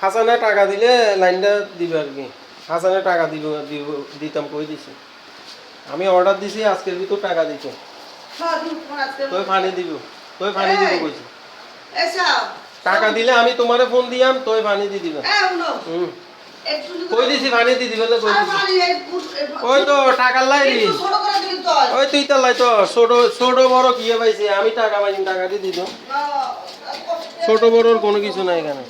হাসানে টাকা দিলে লাইনটা দিবে আর কি। হাসানে টাকা দিতাম কই দিছি। আমি অর্ডার দিছি আজকের ভিতর টাকা দিতে। তুই ফানি দিব কইছি। টাকা দিলে আমি তোমারে ফোন দিয়াম, তুই ফানি দি দিবা। কই দিছি ফানি দি দিবে তো কই দিছি। ওই তো টাকার লাইরি। ওই তুই তো লাই তো ছোট বড় কি পাইছে, আমি টাকা পাইছি টাকা দিয়ে দিত। ছোট বড়র কোনো কিছু নাই এখানে।